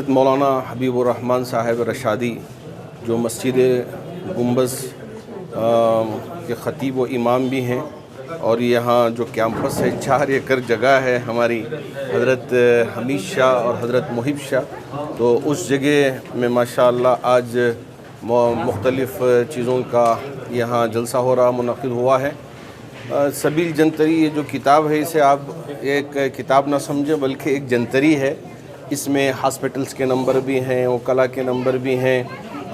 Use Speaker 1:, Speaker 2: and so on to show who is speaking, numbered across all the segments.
Speaker 1: حضرت مولانا حبیب الرحمن صاحب رشادی جو مسجد گنبد کے خطیب و امام بھی ہیں، اور یہاں جو کیمپس ہے 4 ایکڑ جگہ ہے ہماری حضرت حمید شاہ اور حضرت محب شاہ، تو اس جگہ میں ماشاءاللہ آج مختلف چیزوں کا یہاں جلسہ ہو رہا، منعقد ہوا ہے۔ سبیل جنتری یہ جو کتاب ہے اسے آپ ایک کتاب نہ سمجھیں بلکہ ایک جنتری ہے۔ اس میں ہاسپٹلز کے نمبر بھی ہیں، وکلاء کے نمبر بھی ہیں،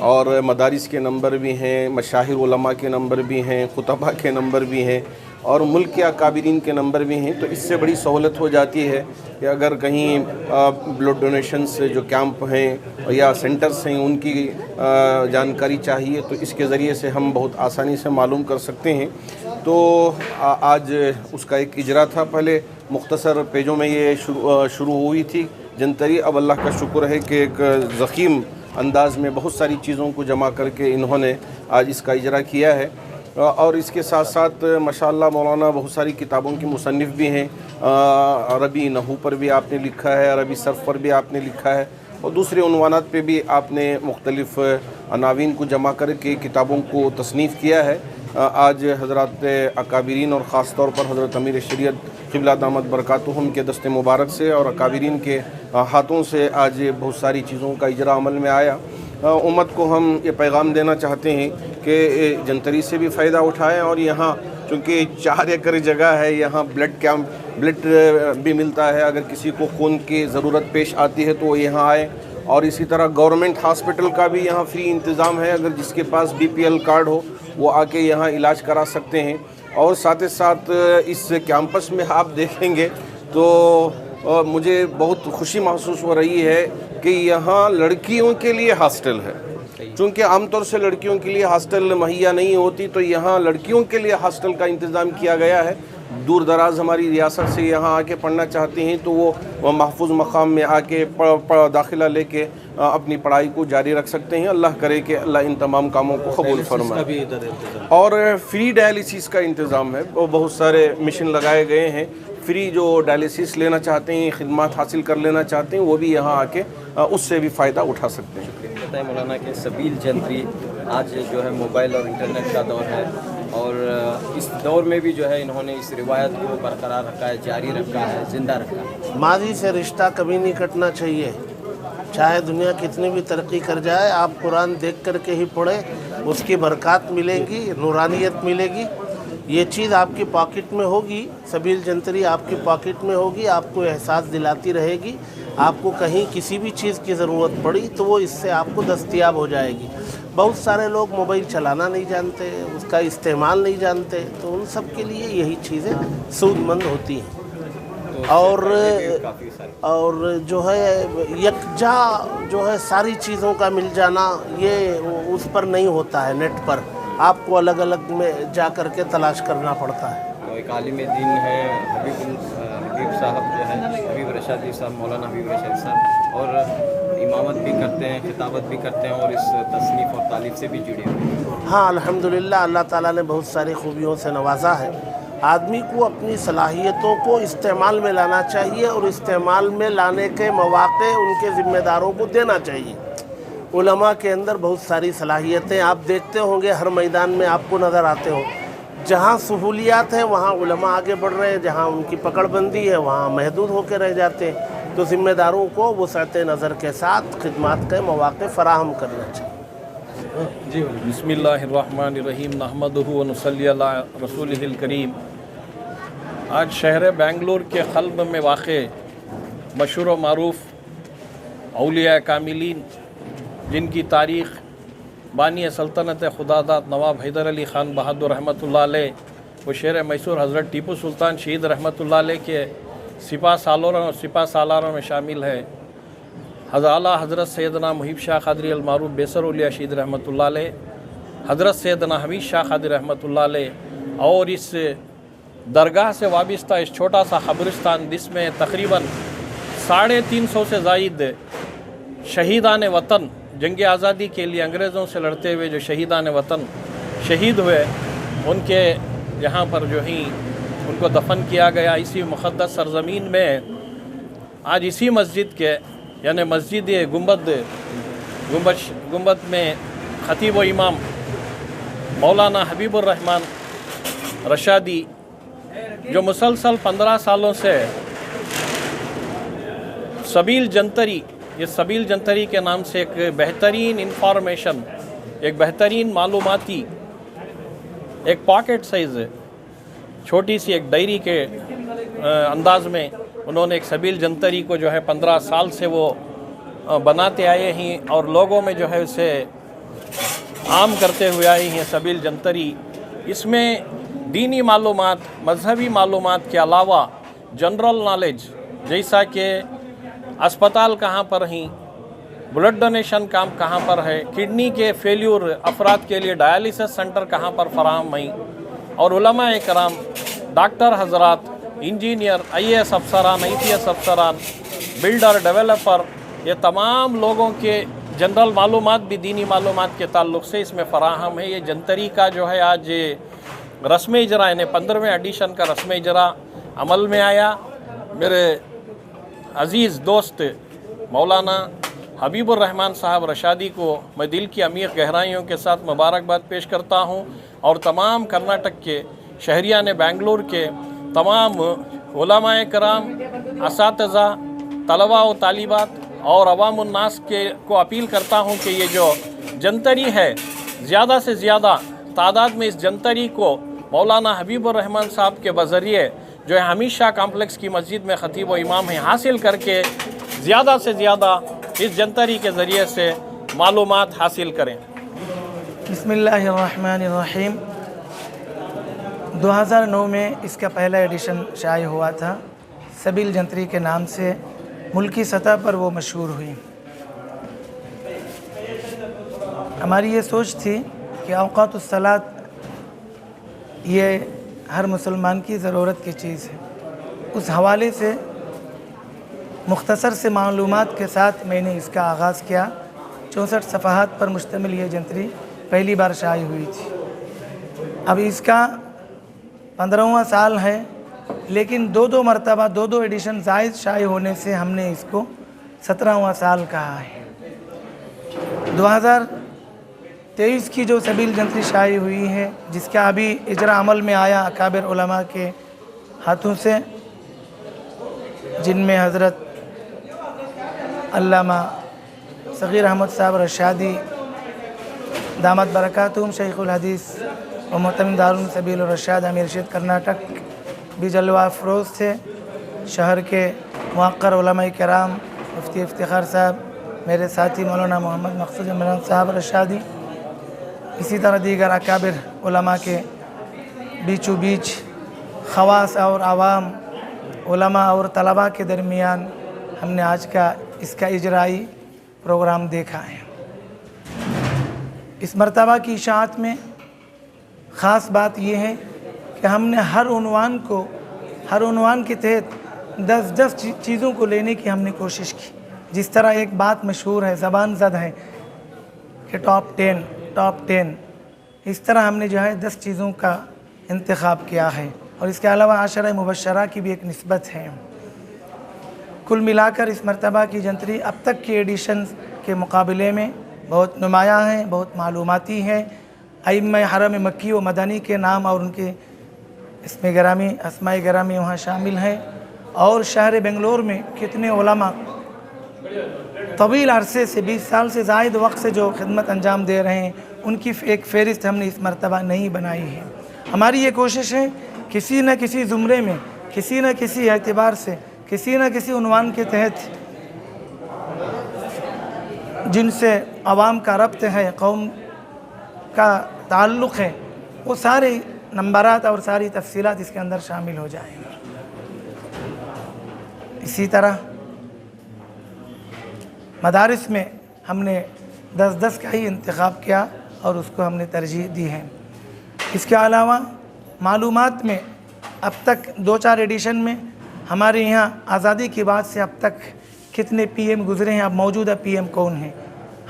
Speaker 1: اور مدارس کے نمبر بھی ہیں، مشاہیر علماء کے نمبر بھی ہیں، خطباء کے نمبر بھی ہیں، اور ملک کے اکابرین کے نمبر بھی ہیں۔ تو اس سے بڑی سہولت ہو جاتی ہے کہ اگر کہیں بلڈ ڈونیشنز جو کیمپ ہیں یا سینٹرز ہیں ان کی جانکاری چاہیے تو اس کے ذریعے سے ہم بہت آسانی سے معلوم کر سکتے ہیں۔ تو آج اس کا ایک اجرا تھا، پہلے مختصر پیجوں میں یہ شروع ہوئی تھی جنتری، اب اللہ کا شکر ہے کہ ایک ضخیم انداز میں بہت ساری چیزوں کو جمع کر کے انہوں نے آج اس کا اجرا کیا ہے۔ اور اس کے ساتھ ساتھ ماشاءاللہ مولانا بہت ساری کتابوں کی مصنف بھی ہیں، عربی نحو پر بھی آپ نے لکھا ہے، عربی صرف پر بھی آپ نے لکھا ہے، اور دوسرے عنوانات پہ بھی آپ نے مختلف عناوین کو جمع کر کے کتابوں کو تصنیف کیا ہے۔ آج حضرات اکابرین اور خاص طور پر حضرت امیر شریعت قبلہ دامت برکاتہم کے دست مبارک سے اور اکابرین کے ہاتھوں سے آج بہت ساری چیزوں کا اجرا عمل میں آیا۔ امت کو ہم یہ پیغام دینا چاہتے ہیں کہ جنتری سے بھی فائدہ اٹھائیں، اور یہاں چونکہ 4 ایکڑ جگہ ہے، یہاں بلڈ بھی ملتا ہے، اگر کسی کو خون کی ضرورت پیش آتی ہے تو وہ یہاں آئے، اور اسی طرح گورنمنٹ ہاسپٹل کا بھی یہاں فری انتظام ہے، اگر جس کے پاس BPL کارڈ ہو وہ آ کے یہاں علاج کرا سکتے ہیں۔ اور ساتھ ہی ساتھ اس کیمپس میں آپ دیکھیں گے تو مجھے بہت خوشی محسوس ہو رہی ہے کہ یہاں لڑکیوں کے لیے ہاسٹل ہے، چونکہ عام طور سے لڑکیوں کے لیے ہاسٹل مہیا نہیں ہوتی، تو یہاں لڑکیوں کے لیے ہاسٹل کا انتظام کیا گیا ہے۔ دور دراز ہماری ریاست سے یہاں آ کے پڑھنا چاہتے ہیں تو وہ محفوظ مقام میں آ کے داخلہ لے کے اپنی پڑھائی کو جاری رکھ سکتے ہیں۔ اللہ کرے کہ اللہ ان تمام کاموں کو قبول فرمائے۔ اور فری ڈائلیسس کا انتظام ہے، وہ بہت سارے مشن لگائے گئے ہیں، فری جو ڈائلیسس لینا چاہتے ہیں، خدمات حاصل کر لینا چاہتے ہیں، وہ بھی یہاں آ کے اس سے بھی فائدہ اٹھا سکتے ہیں۔
Speaker 2: بتائیں مولانا کہ سبیل جنتری آج جو ہے موبائل اور انٹرنیٹ کا دور ہے، اور اس دور میں بھی جو ہے انہوں نے اس روایت کو برقرار رکھا ہے، جاری رکھا ہے، زندہ رکھا ہے۔
Speaker 3: ماضی سے رشتہ کبھی نہیں کٹنا چاہیے، چاہے دنیا کتنی بھی ترقی کر جائے، آپ قرآن دیکھ کر کے ہی پڑھیں، اس کی برکات ملیں گی، نورانیت ملے گی۔ یہ چیز آپ کی پاکٹ میں ہوگی، سبیل جنتری آپ کی پاکٹ میں ہوگی، آپ کو احساس دلاتی رہے گی۔ آپ کو کہیں کسی بھی چیز کی ضرورت پڑی تو وہ اس سے آپ کو دستیاب ہو جائے گی۔ بہت سارے لوگ موبائل چلانا نہیں جانتے، اس کا استعمال نہیں جانتے، تو ان سب کے لیے یہی چیزیں سود مند ہوتی ہیں۔ اور جو ہے یکجا جو ہے ساری چیزوں کا مل جانا، یہ اس پر نہیں ہوتا ہے، نیٹ پر آپ کو الگ الگ میں جا کر کے تلاش کرنا پڑتا ہے۔
Speaker 2: ایک عالم دین ہے حبیب صاحب جو ہے، حبیب رشادی صاحب، مولانا حبیب رشادی صاحب، اور امامت بھی کرتے ہیں، خطابت بھی کرتے ہیں، اور اس تصنیف اور تعلیف سے بھی جڑے ہوئے ہیں۔
Speaker 3: ہاں الحمدللہ، اللہ تعالیٰ نے بہت ساری خوبیوں سے نوازا ہے۔ آدمی کو اپنی صلاحیتوں کو استعمال میں لانا چاہیے، اور استعمال میں لانے کے مواقع ان کے ذمہ داروں کو دینا چاہیے۔ علماء کے اندر بہت ساری صلاحیتیں آپ دیکھتے ہوں گے، ہر میدان میں آپ کو نظر آتے ہوں۔ جہاں سہولیات ہیں وہاں علماء آگے بڑھ رہے ہیں، جہاں ان کی پکڑ بندی ہے وہاں محدود ہو کے رہ جاتے ہیں۔ تو ذمہ داروں کو وسعت نظر کے ساتھ خدمات کے مواقع فراہم کرنا چاہیے۔
Speaker 4: بسم اللہ الرحمن الرحیم، نحمدہ و نصلی علی رسولہ الکریم۔ آج شہر بنگلور کے قلب میں واقع مشہور و معروف اولیاء کاملین، جن کی تاریخ بانی سلطنت خداداد نواب حیدر علی خان بہادر رحمۃ اللہ علیہ و شیر میسور حضرت ٹیپو سلطان شہید رحمۃ اللہ علیہ کے سپہ سالاروں میں شامل ہے۔ اعلیٰ حضرت سیدنا محب شاہ قادری المعروف بیسر اولیاء شہید رحمۃ اللہ علیہ، حضرت سیدنا حمید شاہ قادری رحمۃ اللہ علیہ، اور اس درگاہ سے وابستہ اس چھوٹا سا قبرستان جس میں تقریباً 350 سے زائد شہیدان وطن، جنگ آزادی کے لیے انگریزوں سے لڑتے ہوئے جو شہیدان وطن شہید ہوئے، ان کے یہاں پر جو ہی ان کو دفن کیا گیا۔ اسی مقدس سرزمین میں آج اسی مسجد کے यानी मस्जिद गुंबद में ख़तीब व इमाम मौलाना हबीबुर रहमान रशादी जो मुसलसल 15 सालों से सबील जंतरी, ये सबील जंतरी के नाम से एक बेहतरीन इंफॉर्मेशन, एक बेहतरीन मालूमाती, एक पॉकेट साइज़ छोटी सी एक डायरी के अंदाज में उन्होंने एक सबील जंतरी को जो है 15 साल से वो बनाते आए हैं और लोगों में जो है उसे आम करते हुए आए हैं सबील जंतरी। इसमें दीनी मालूमात, मजहबी मालूमात के अलावा जनरल नॉलेज, जैसा कि अस्पताल कहाँ पर हैं, ब्लड डोनेशन काम कहाँ पर है, किडनी के फेल्यूर अफराद के लिए डायलिसिस सेंटर कहाँ पर फराहम हैं, और उलमा कराम, डॉक्टर हजरात, इंजीनियर, IAS अफसरान, IPS अफसरान, बिल्डर, डेवलपर, ये तमाम लोगों के जनरल मालूमात भी दीनी मालूमात के ताल्लुक़ से इसमें फ़राहम है। ये जंतरी का जो है आज रस्म इजरा, यानी 15वें एडिशन का रस्म इजरा अमल में आया। मेरे अज़ीज़ दोस्त मौलाना हबीबुर रहमान साहब रशादी को मैं दिल की अमीर गहराइयों के साथ मुबारकबाद पेश करता हूँ और तमाम कर्नाटक के शहरियान बेंगलुरु के तमाम उलमाए कराम, असातिज़ा, तलबा व तालिबात और अवामुन्नास को अपील करता हूँ कि ये जो जंतरी है, ज़्यादा से ज़्यादा तादाद में इस जंतरी को मौलाना हबीबुर रहमान साहब के बज़रिए जो है हमीशा कॉम्प्लेक्स की मस्जिद में ख़तीब व इमाम हैं हासिल करके ज़्यादा से ज़्यादा इस जंतरी के ज़रिए से मालूमात हासिल करें।
Speaker 5: बिस्मिल्लाहिर्रहमानिर्रहीम। 2009 में इसका पहला एडिशन शाया हुआ था। सबील जंतरी के नाम से मुल्की सतह पर वो मशहूर हुई। हमारी ये सोच थी कि औक़ातुस सलात ये हर मुसलमान की ज़रूरत की चीज़ है। उस हवाले से मुख्तसर से मालूमात के साथ मैंने इसका आगाज़ किया। 64 सफ़हात पर मुश्तमिल ये जंतरी पहली बार शाया हुई थी। अब इसका 15वां साल है, लेकिन दो मरतबा दो एडिशन ज़ायद शाया होने से हमने इसको 17वां साल कहा है। 2023 की जो सबील जंतरी शाया हुई है, जिसका अभी इजरा अमल में आया अकाबिर उलमा के हाथों से, जिनमें हज़रत अल्लामा सग़ीर अहमद साहब रशादी दामत बरकातुहुम शेखुल हदीस व मुहतमिम दारुल सबील रशाद अमीर रशीद कर्नाटक भी जलवा अफरोज़ थे। शहर के मुअक्कर उलमा कराम मुफ्ती इफ्तिखार साहब, मेरे साथी मौलाना मोहम्मद मक़सूद इमरान साहब रशादी, इसी तरह दीगर अकाबिर उलमा के बीचों बीच ख़वास और आवाम, उलमा और तलबा के दरमियान हमने आज का इसका इजराई प्रोग्राम देखा है। इस मरतबा की इशाअत में ख़ास बात यह है कि हमने हर उन्वान के तहत 10 चीज़ों को लेने की हमने कोशिश की। जिस तरह एक बात मशहूर है, ज़बान ज़द है कि टॉप 10, इस तरह हमने जो है 10 चीज़ों का इंतखाब किया है और इसके अलावा आशरा मुबशरा की भी एक निस्बत है। कुल मिलाकर इस मरतबा की जंतरी अब तक के एडिशन के मुकाबले में बहुत नुमायाँ है, बहुत मालूमाती है। अइम्मा हरम मक्की व मदनी के नाम और उनके अस्माए गिरामी वहाँ शामिल हैं और शहर बेंगलोर में कितने उलमा तवील अरसे से 20 साल से ज़ायद वक्त से जो खिदमत अंजाम दे रहे हैं, उनकी एक फ़हरिस्त हमने इस मरतबा नहीं बनाई है। हमारी ये कोशिश है किसी न किसी ज़ुमरे में, किसी न किसी एतबार से, किसी न किसी उन्वान के तहत जिनसे आवाम का रब्त है, कौम का ताल्लुक़ है, वो सारे नंबरात और सारी तफसीलात इसके अंदर शामिल हो जाएंगी। इसी तरह मदारिस में हमने 10 का ही इंतखाब किया और उसको हमने तरजीह दी है। इसके अलावा मालूमात में अब तक 2-4 एडिशन में हमारे यहाँ आज़ादी के बाद से अब तक कितने PM गुज़रे हैं, अब मौजूदा PM कौन हैं,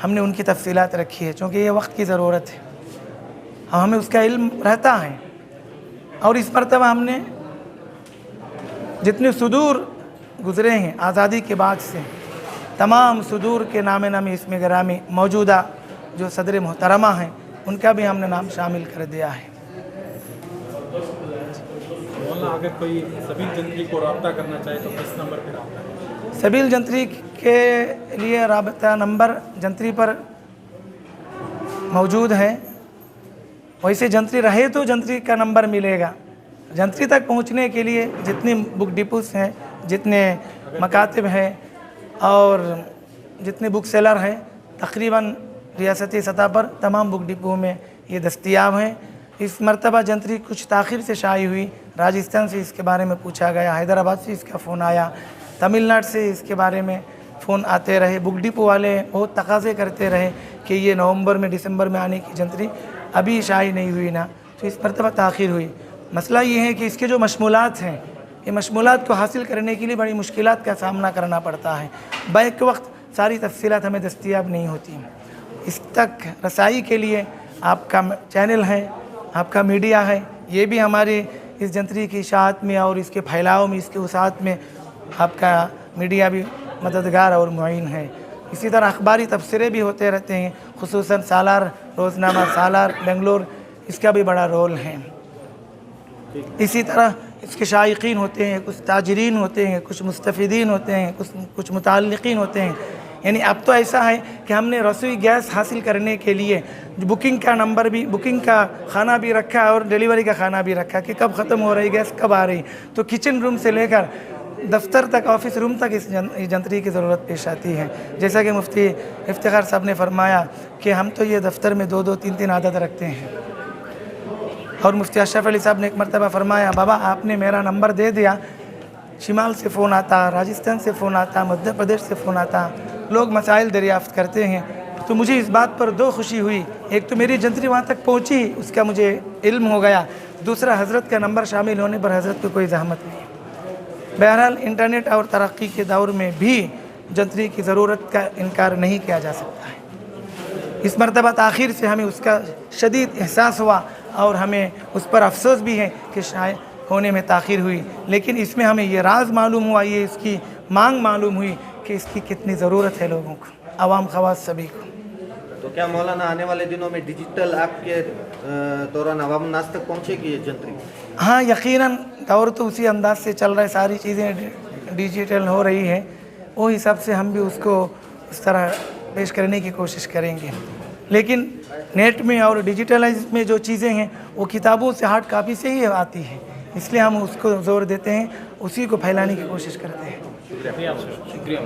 Speaker 5: हमने उनकी तफसीलात रखी है, चूँकि ये वक्त की ज़रूरत है, हमें उसका इल्म रहता है। और इस मरतबा हमने जितने सुदूर गुज़रे हैं आज़ादी के बाद से, तमाम सुदूर के नामे नामी इसमें ग्रामी मौजूदा जो सदर मोहतरमा हैं उनका भी हमने नाम शामिल कर दिया है।
Speaker 6: मौलाना अगर कोई सबील जंत्री को रब्ता करना चाहे तो किस नंबर पर रब्ता करें?
Speaker 5: सबील जंत्री के लिए राबता नंबर जंत्री पर मौजूद है। वैसे जंत्री रहे तो जंत्री का नंबर मिलेगा। जंत्री तक पहुंचने के लिए जितनी बुक डिपोस हैं, जितने मकातिब हैं और जितने बुक सेलर हैं, तकरीबन रियासती सतह पर तमाम बुक डिपो में ये दस्तयाब हैं। इस मरतबा जंत्री कुछ ताख़िर से शाई हुई। राजस्थान से इसके बारे में पूछा गया, हैदराबाद से इसका फ़ोन आया, तमिलनाडु से इसके बारे में फ़ोन आते रहे। बुक डिपो वाले बहुत तकाज़े करते रहे कि ये नवंबर में दिसंबर में आने की जंत्री अभी शाई नहीं हुई ना, तो इस मरतबा ताख़िर हुई। मसला ये है कि इसके जो मशमूलात हैं, ये मशमूलात को हासिल करने के लिए बड़ी मुश्किलात का सामना करना पड़ता है। बैक वक्त सारी तफसीलात हमें दस्तयाब नहीं होती। इस तक रसाई के लिए आपका चैनल है, आपका मीडिया है, ये भी हमारे इस जंत्री की इशाअत में और इसके फैलाव में, इसके वसाअत में आपका मीडिया भी मददगार और मुइन है। इसी तरह अखबारी तबसरे भी होते रहते हैं, खुसूसन सालार, रोज़नामा सालार बेंगलोर, इसका भी बड़ा रोल है। इसी तरह इसके शाइकीन होते हैं, कुछ ताजरीन होते हैं, कुछ मुस्तफ़ीदीन होते हैं, कुछ मुताल्लिक़ीन होते हैं। यानी अब तो ऐसा है कि हमने रसोई गैस हासिल करने के लिए बुकिंग का नंबर भी, बुकिंग का खाना भी रखा और डिलीवरी का खाना भी रखा कि कब ख़त्म हो रही गैस, कब आ रही। तो किचन रूम से लेकर दफ्तर तक, ऑफिस रूम तक इस जंत्री की ज़रूरत पेश आती है। जैसा कि मुफ्ती इफ्तिखार साहब ने फरमाया कि हम तो ये दफ्तर में 2-2, 3-3 आदत रखते हैं। और मुफ्ती अशरफ अली साहब ने एक मरतबा फरमाया, बाबा आपने मेरा नंबर दे दिया, शिमाल से फ़ोन आता, राजस्थान से फ़ोन आता, मध्य प्रदेश से फ़ोन आता, लोग मसाइल दरियाफ़्त करते हैं। तो मुझे इस बात पर 2 खुशी हुई। एक तो मेरी जंत्री वहाँ तक पहुँची, उसका मुझे इल्म हो गया। दूसरा, हज़रत का नंबर शामिल होने पर हज़रत को कोई ज़हमत नहीं। बहरहाल इंटरनेट और तरक्की के दौर में भी जंत्री की ज़रूरत का इनकार नहीं किया जा सकता है। इस मरतबा ताख़ीर से हमें उसका शदीद एहसास हुआ और हमें उस पर अफसोस भी है कि शायद होने में ताख़ीर हुई, लेकिन इसमें हमें ये राज मालूम हुआ, ये इसकी मांग मालूम हुई कि इसकी कितनी ज़रूरत है लोगों को, आवाम ख़वास सभी को।
Speaker 7: तो क्या मौलाना आने वाले दिनों में डिजिटल आपके दौरान आवाम नाज तक पहुँचेगी ये जंत्री?
Speaker 5: हाँ, यकीनन दौर तो उसी अंदाज से चल रहा है, सारी चीज़ें डिजिटल हो रही है, वो हिसाब से हम भी उसको उस तरह पेश करने की कोशिश करेंगे। लेकिन नेट में और डिजिटलाइज में जो चीज़ें हैं वो किताबों से, हार्ड कापी से ही आती है, इसलिए हम उसको ज़ोर देते हैं, उसी को फैलाने की कोशिश करते हैं।
Speaker 2: शुक्रिया।